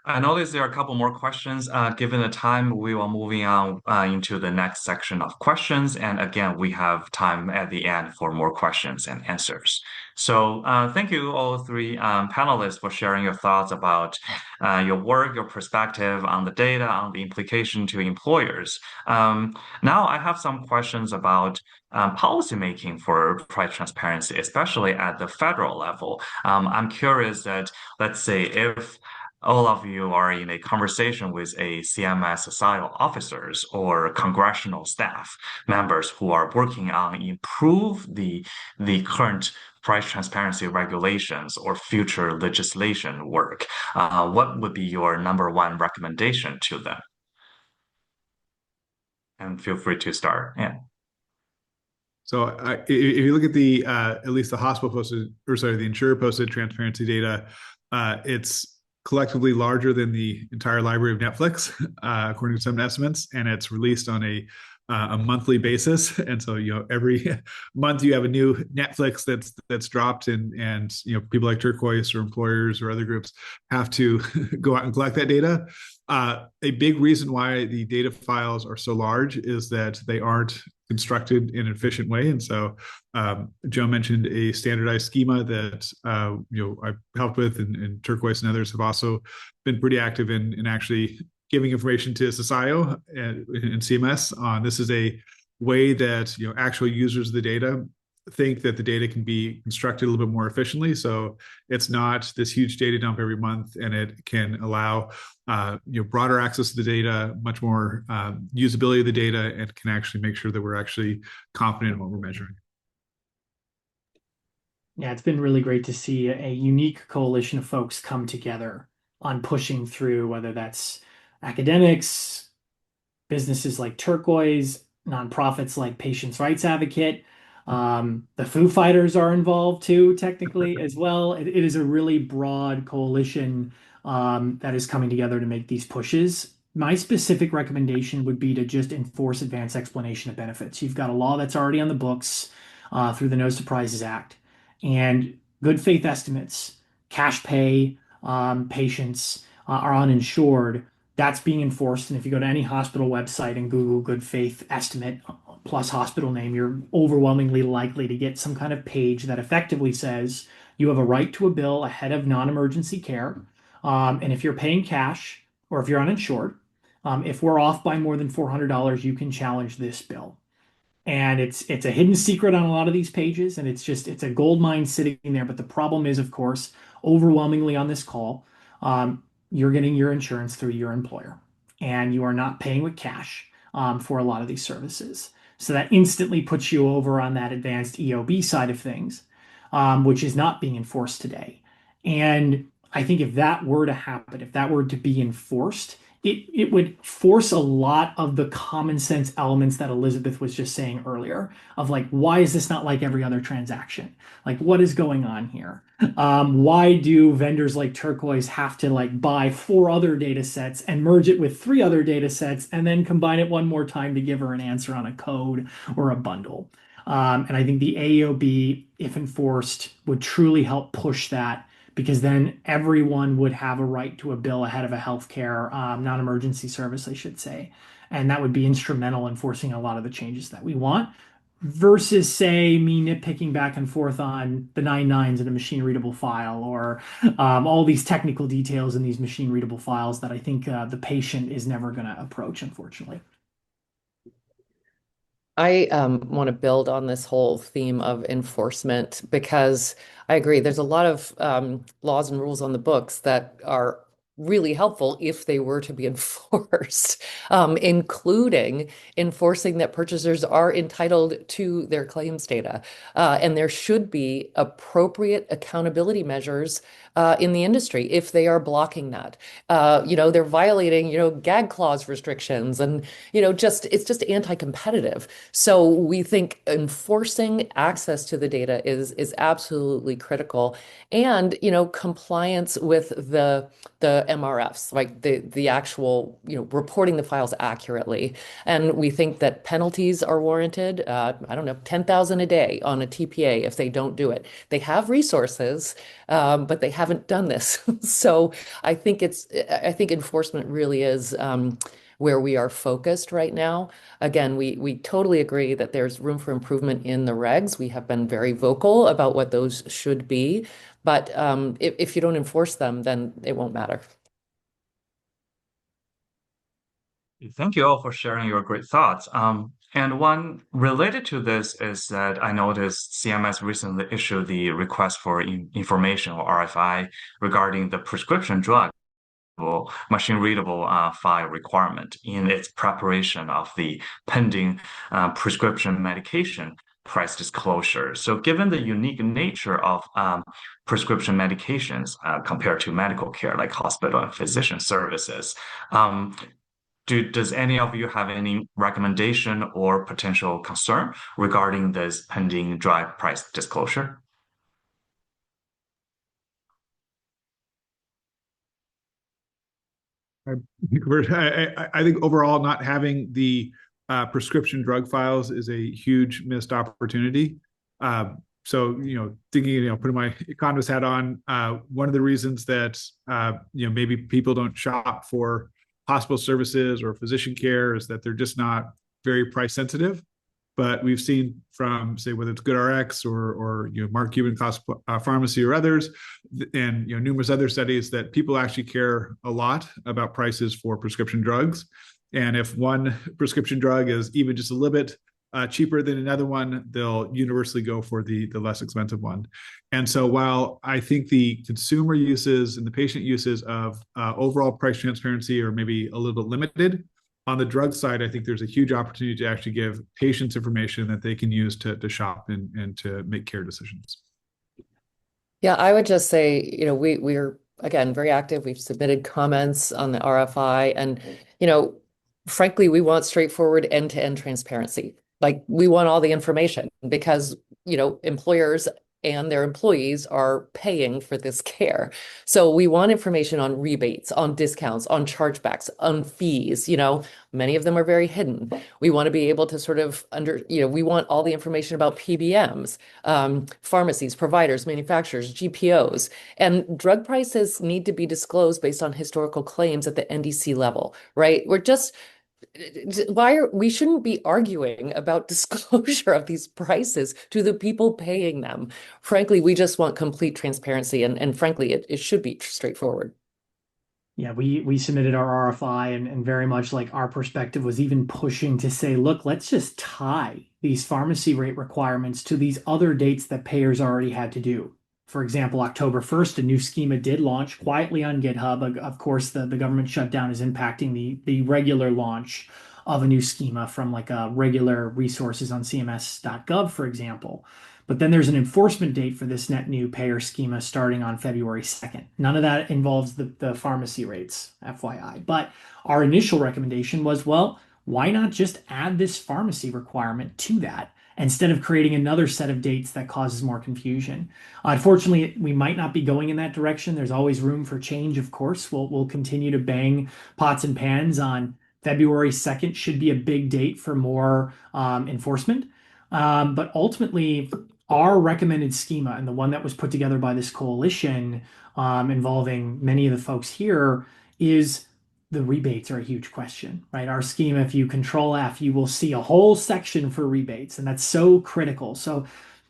I noticed there are a couple more questions. Given the time, we are moving on into the next section of questions. And again, we have time at the end for more questions and answers. So thank you all three panelists for sharing your thoughts about your work, your perspective on the data, on the implication to employers. Now I have some questions about policymaking for price transparency, especially at the federal level. I'm curious that, let's say, if all of you are in a conversation with a CMS societal officers or congressional staff members who are working on improve the current price transparency regulations or future legislation work, what would be your number one recommendation to them? And feel free to start. Yeah. So if you look at the at least the hospital posted, or sorry, the insurer posted transparency data, it's collectively larger than the entire library of Netflix, according to some estimates, and it's released on a monthly basis. And so every month you have a new Netflix that's dropped, and people like Turquoise or employers or other groups have to go out and collect that data. A big reason why the data files are so large is that they aren't constructed in an efficient way. And so Joe mentioned a standardized schema that I've helped with, and Turquoise and others have also been pretty active in actually giving information to SSIO and CMS on. This is a way that actual users of the data think that the data can be constructed a little bit more efficiently. So it's not this huge data dump every month, and it can allow broader access to the data, much more usability of the data, and can actually make sure that we're actually confident in what we're measuring. Yeah, it's been really great to see a unique coalition of folks come together on pushing through, whether that's academics, businesses like Turquoise, nonprofits like Patients' Rights Advocate. The Foo Fighters are involved too, technically, as well. It is a really broad coalition that is coming together to make these pushes. My specific recommendation would be to just enforce advanced explanation of benefits. You've got a law that's already on the books through the No Surprises Act, and good faith estimates, cash pay, patients are uninsured. That's being enforced. And if you go to any hospital website and Google good faith estimate plus hospital name, you're overwhelmingly likely to get some kind of page that effectively says you have a right to a bill ahead of non-emergency care. And if you're paying cash or if you're uninsured, if we're off by more than $400, you can challenge this bill. And it's a hidden secret on a lot of these pages, and it's a gold mine sitting there. But the problem is, of course, overwhelmingly on this call, you're getting your insurance through your employer, and you are not paying with cash for a lot of these services. So that instantly puts you over on that advanced EOB side of things, which is not being enforced today. And I think if that were to happen, if that were to be enforced, it would force a lot of the common sense elements that Elizabeth was just saying earlier of like, why is this not like every other transaction? Like, what is going on here? Why do vendors like Turquoise have to like buy 4 other data sets and merge it with 3 other data sets and then combine it one more time to give her an answer on a code or a bundle? And I think the AOB, if enforced, would truly help push that because then everyone would have a right to a bill ahead of a healthcare non-emergency service, I should say. And that would be instrumental in forcing a lot of the changes that we want versus, say, me nitpicking back and forth on the 9 nines in a machine readable file or all these technical details in these machine readable files that I think the patient is never going to approach, unfortunately. I want to build on this whole theme of enforcement because I agree. There's a lot of laws and rules on the books that are really helpful if they were to be enforced, including enforcing that purchasers are entitled to their claims data. And there should be appropriate accountability measures in the industry if they are blocking that. They're violating, gag clause restrictions and, it's just anti-competitive. So we think enforcing access to the data is absolutely critical. And, compliance with the MRFs, like the actual, reporting the files accurately. And we think that penalties are warranted. I don't know, 10,000 a day on a TPA if they don't do it. They have resources, but they haven't done this. So I think enforcement really is where we are focused right now. Again, we totally agree that there's room for improvement in the regs. We have been very vocal about what those should be, but if you don't enforce them, then it won't matter. Thank you all for sharing your great thoughts. And one related to this is that I noticed CMS recently issued the request for information or RFI regarding the prescription drug machine readable file requirement in its preparation of the pending prescription medication price disclosure. So given the unique nature of prescription medications compared to medical care like hospital and physician services, does any of you have any recommendation or potential concern regarding this pending drug price disclosure? I think overall, not having the prescription drug files is a huge missed opportunity. So, thinking, putting my economist hat on, one of the reasons that, maybe people don't shop for hospital services or physician care is that they're just not very price sensitive. But we've seen from, say, whether it's GoodRx or Mark Cuban Cost Pharmacy or others, and numerous other studies that people actually care a lot about prices for prescription drugs. And if one prescription drug is even just a little bit cheaper than another one, they'll universally go for the less expensive one. And so while I think the consumer uses and the patient uses of overall price transparency are maybe a little bit limited, on the drug side, I think there's a huge opportunity to actually give patients information that they can use to shop and to make care decisions. Yeah, I would just say, we're again very active. We've submitted comments on the RFI, and frankly, we want straightforward end-to-end transparency. Like we want all the information because employers and their employees are paying for this care. So we want information on rebates, on discounts, on chargebacks, on fees. Many of them are very hidden. We want to be able to sort of we want all the information about PBMs, pharmacies, providers, manufacturers, GPOs, and drug prices need to be disclosed based on historical claims at the NDC level, right? We shouldn't be arguing about disclosure of these prices to the people paying them. Frankly, we just want complete transparency, and frankly, it should be straightforward. Yeah, we submitted our RFI and very much like our perspective was even pushing to say, look, let's just tie these pharmacy rate requirements to these other dates that payers already had to do. For example, October 1st, a new schema did launch quietly on GitHub. Of course, the government shutdown is impacting the regular launch of a new schema from like regular resources on cms.gov, for example. But then there's an enforcement date for this net new payer schema starting on February 2nd. None of that involves the pharmacy rates, FYI. But our initial recommendation was, well, why not just add this pharmacy requirement to that instead of creating another set of dates that causes more confusion? Unfortunately, we might not be going in that direction. There's always room for change, of course. We'll continue to bang pots and pans on February 2nd should be a big date for more enforcement. But ultimately, our recommended schema and the one that was put together by this coalition involving many of the folks here is the rebates are a huge question, right? Our schema, if you control F, you will see a whole section for rebates, and that's so critical. So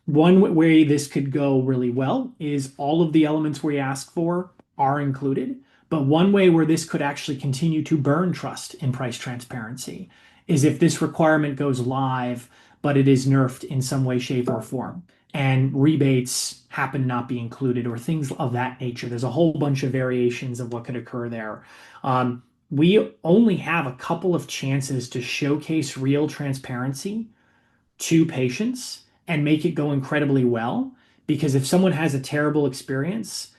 one way this could go really well is all of the elements we ask for are included. But one way where this could actually continue to burn trust in price transparency is if this requirement goes live, but it is nerfed in some way, shape, or form, and rebates happen to not be included or things of that nature. There's a whole bunch of variations of what could occur there. We only have a couple of chances to showcase real transparency to patients and make it go incredibly well. Because if someone has a terrible experience,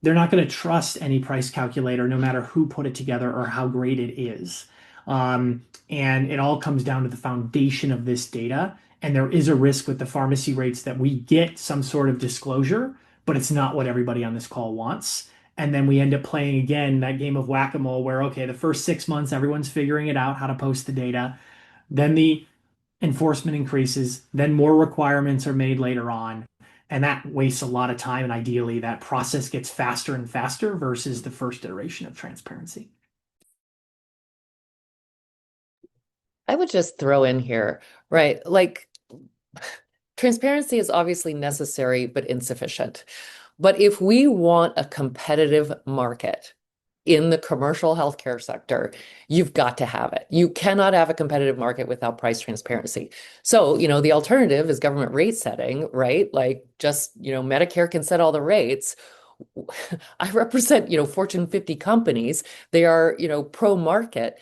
they're not going to trust any price calculator, no matter who put it together or how great it is. And it all comes down to the foundation of this data. And there is a risk with the pharmacy rates that we get some sort of disclosure, but it's not what everybody on this call wants. And then we end up playing again that game of whack-a-mole where, okay, the first 6 months, everyone's figuring it out how to post the data. Then the enforcement increases, then more requirements are made later on. And that wastes a lot of time. And ideally, that process gets faster and faster versus the first iteration of transparency. I would just throw in here, right? Like transparency is obviously necessary, but insufficient. But if we want a competitive market in the commercial healthcare sector, you've got to have it. You cannot have a competitive market without price transparency. So, the alternative is government rate setting, right? Like just, Medicare can set all the rates. I represent, Fortune 50 companies. They are, pro-market.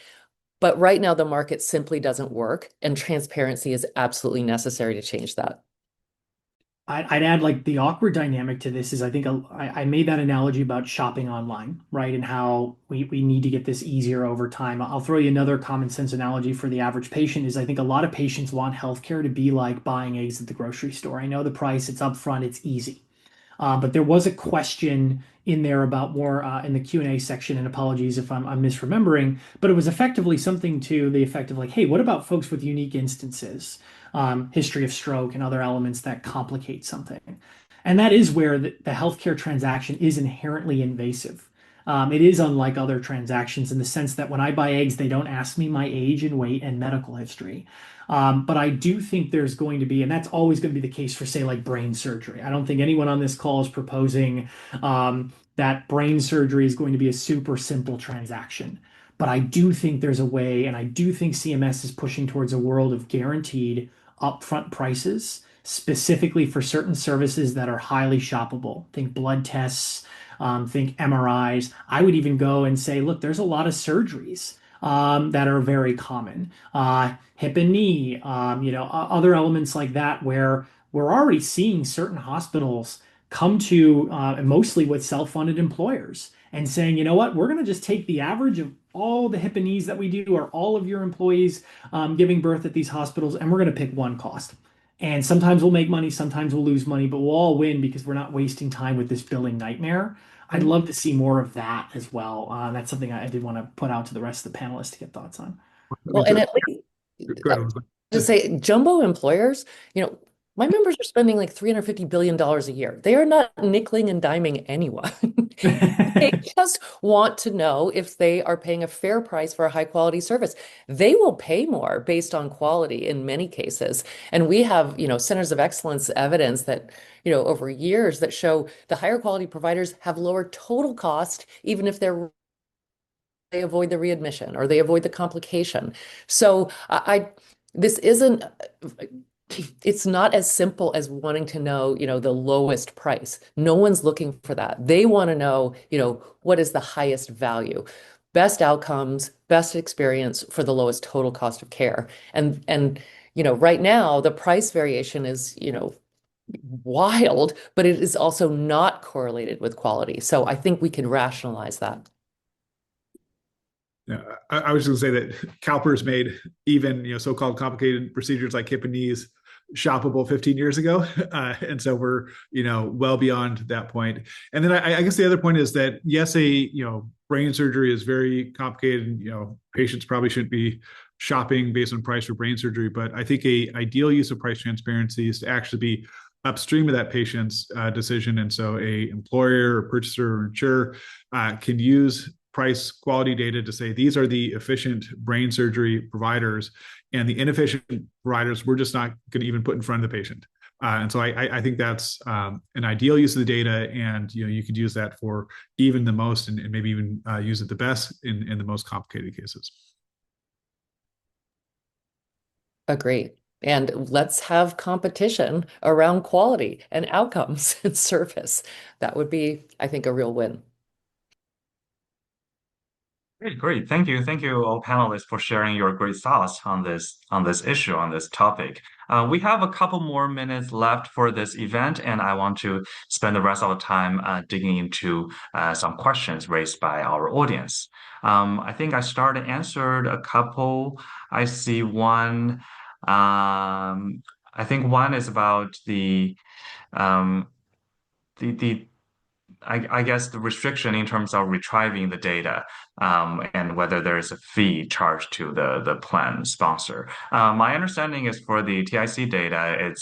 But right now, the market simply doesn't work, and transparency is absolutely necessary to change that. I'd add like the awkward dynamic to this is I think I made that analogy about shopping online, right? And how we need to get this easier over time. I'll throw you another common sense analogy for the average patient is I think a lot of patients want healthcare to be like buying eggs at the grocery store. I know the price, it's upfront, it's easy. But there was a question in there about more in the Q&A section, and apologies if I'm misremembering, but it was effectively something to the effect of like, hey, what about folks with unique instances, history of stroke and other elements that complicate something? And that is where the healthcare transaction is inherently invasive. It is unlike other transactions in the sense that when I buy eggs, they don't ask me my age and weight and medical history. But I do think there's going to be, and that's always going to be the case for, say, like brain surgery. I don't think anyone on this call is proposing that brain surgery is going to be a super simple transaction. But I do think there's a way, and I do think CMS is pushing towards a world of guaranteed upfront prices, specifically for certain services that are highly shoppable. Think blood tests, think MRIs. I would even go and say, look, there's a lot of surgeries that are very common. Hip and knee, other elements like that where we're already seeing certain hospitals come to, mostly with self-funded employers and saying, you know what, we're going to just take the average of all the hip and knees that we do or all of your employees giving birth at these hospitals, and we're going to pick one cost. And sometimes we'll make money, sometimes we'll lose money, but we'll all win because we're not wasting time with this billing nightmare. I'd love to see more of that as well. That's something I did want to put out to the rest of the panelists to get thoughts on. Well, and at least Go ahead. to say jumbo employers, my members are spending like $350 billion a year. They are not nickeling and diming anyone. They just want to know if they are paying a fair price for a high quality service. They will pay more based on quality in many cases. And we have, centers of excellence evidence that, over years that show the higher quality providers have lower total cost, even if they avoid the readmission or they avoid the complication. So this isn't, it's not as simple as wanting to know, the lowest price. No one's looking for that. They want to know, what is the highest value, best outcomes, best experience for the lowest total cost of care. And right now the price variation is, wild, but it is also not correlated with quality. So I think we can rationalize that. Yeah, I was just going to say that CalPERS made even so-called complicated procedures like hip and knees shoppable 15 years ago, and so we're well beyond that point. And then I guess the other point is that yes, brain surgery is very complicated. And, patients probably shouldn't be shopping based on price for brain surgery, but I think a ideal use of price transparency is to actually be upstream of that patient's decision, and so a employer, or purchaser, or insurer can use price quality data to say these are the efficient brain surgery providers, and the inefficient providers we're just not going to even put in front of the patient. And so I think that's an ideal use of the data, and you could use that for even the most, and maybe even use it the best in the most complicated cases. Agree. And let's have competition around quality and outcomes and service. That would be, I think, a real win. Great. Thank you, all panelists, for sharing your great thoughts on this issue, on this topic. We have a couple more minutes left for this event, and I want to spend the rest of the time digging into some questions raised by our audience. I think I answered a couple. I see one. I think one is about um, the I guess the restriction in terms of retrieving the data, and whether there is a fee charged to the plan sponsor. My understanding is for the TIC data,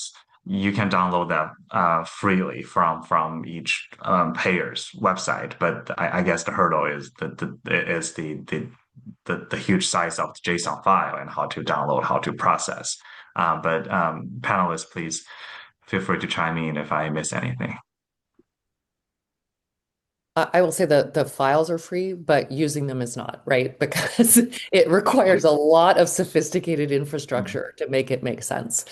you can download that freely from each payer's website, but I guess the hurdle is the huge size of the JSON file and how to download, how to process. But panelists, please feel free to chime in if I miss anything. I will say that the files are free, but using them is not, right? Because it requires a lot of sophisticated infrastructure to make it make sense.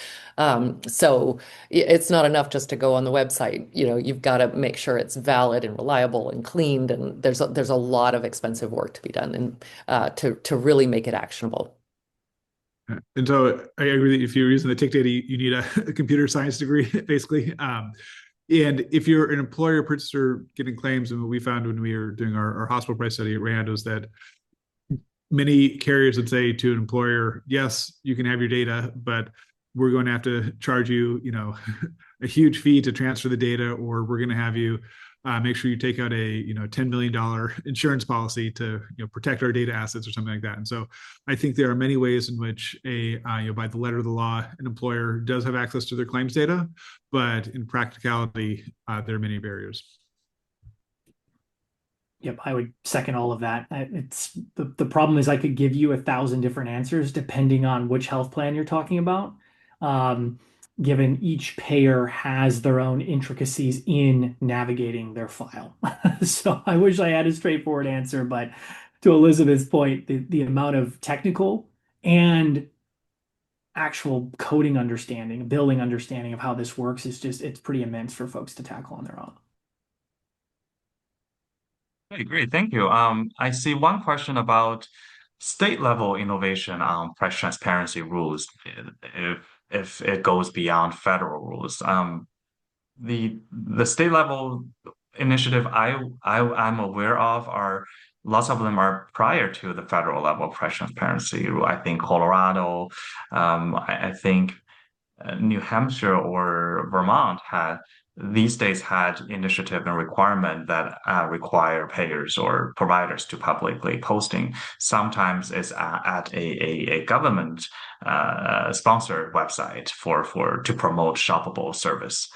So it's not enough just to go on the website. You've got to make sure it's valid and reliable and cleaned, and there's a lot of expensive work to be done and to really make it actionable. And so I agree that if you're using the TIC data, you need a computer science degree, basically. And if you're an employer purchaser getting claims, and what we found when we were doing our hospital price study at RAND was that many carriers would say to an employer, yes, you can have your data, but we're going to have to charge you, a huge fee to transfer the data, or we're going to have you make sure you take out a $10 million insurance policy to protect our data assets or something like that. And so I think there are many ways in which by the letter of the law, an employer does have access to their claims data, but in practicality, there are many barriers. Yep, I would second all of that. It's the problem is I could give you 1,000 different answers depending on which health plan you're talking about. Given each payer has their own intricacies in navigating their file. So I wish I had a straightforward answer, but to Elizabeth's point, the amount of technical and actual coding understanding, billing understanding of how this works is it's pretty immense for folks to tackle on their own. Okay, great. Thank you. I see one question about state level innovation on price transparency rules, if it goes beyond federal rules. The state level initiative I'm aware of are lots of them are prior to the federal level price transparency rule. I think Colorado, I think New Hampshire or Vermont these days had initiative and requirement that require payers or providers to publicly posting. Sometimes it's at a government sponsored website to promote shoppable service.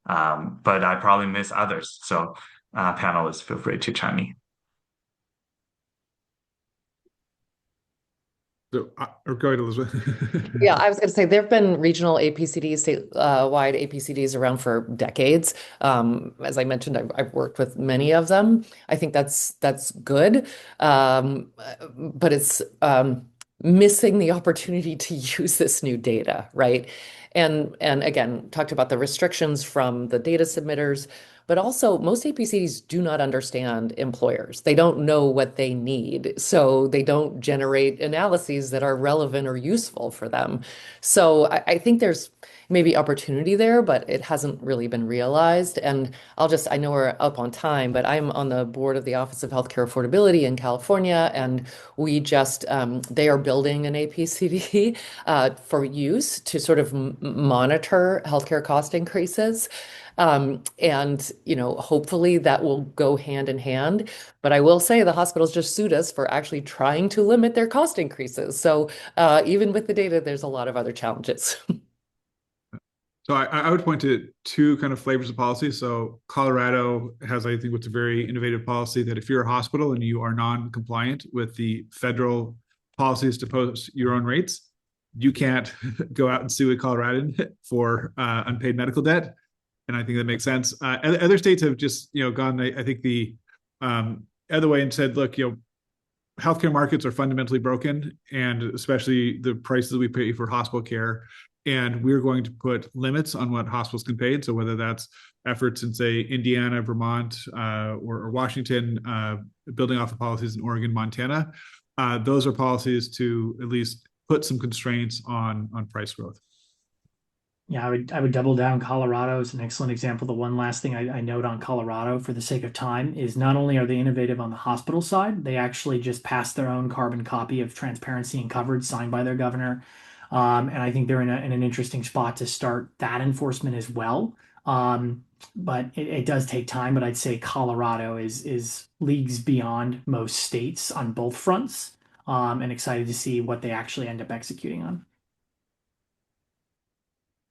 But I probably miss others. So panelists, feel free to chime in. So, or go ahead, Elizabeth. Yeah, I was going to say there have been regional APCDs, statewide APCDs around for decades. As I mentioned, I've worked with many of them. I think that's good, but it's missing the opportunity to use this new data, right? And again, talked about the restrictions from the data submitters. but also most APCs do not understand employers. They don't know what they need, so they don't generate analyses that are relevant or useful for them. So I think there's maybe opportunity there, but it hasn't really been realized. And I know we're up on time, but I'm on the board of the Office of Healthcare Affordability in California, and they are building an APCD for use to sort of monitor healthcare cost increases. And, hopefully that will go hand in hand. But I will say the hospitals just sued us for actually trying to limit their cost increases. So even with the data, there's a lot of other challenges. So I would point to two kind of flavors of policy. So Colorado has, I think, what's a very innovative policy that if you're a hospital and you are non-compliant with the federal policies to post your own rates, you can't go out and sue a Coloradan for unpaid medical debt. And I think that makes sense. Other states have just, gone, I think, the other way and said, look, healthcare markets are fundamentally broken, and especially the prices we pay for hospital care. And we're going to put limits on what hospitals can pay. So whether that's efforts in, say, Indiana, Vermont, or Washington, building off of policies in Oregon, Montana, those are policies to at least put some constraints on price growth. Yeah, I would double down. Colorado is an excellent example. The one last thing I note on Colorado, for the sake of time, is not only are they innovative on the hospital side, they actually just passed their own carbon copy of transparency and coverage signed by their governor. And I think they're in an interesting spot to start that enforcement as well. But it does take time. But I'd say Colorado is leagues beyond most states on both fronts. And excited to see what they actually end up executing on.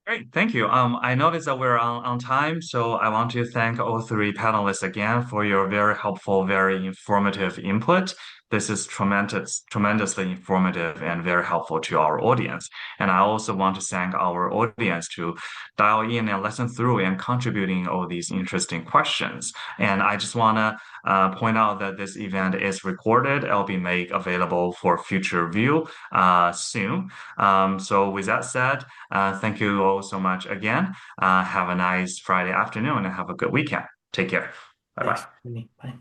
Great, thank you. I noticed that we're on time, so I want to thank all three panelists again for your very helpful, very informative input. This is tremendously informative and very helpful to our audience. And I also want to thank our audience to dial in and listen through and contributing all these interesting questions. And I just want to point out that this event is recorded. It'll be made available for future view soon. So with that said, thank you all so much again. Have a nice Friday afternoon and have a good weekend. Take care. Bye-bye. Thanks, Whitney. Bye.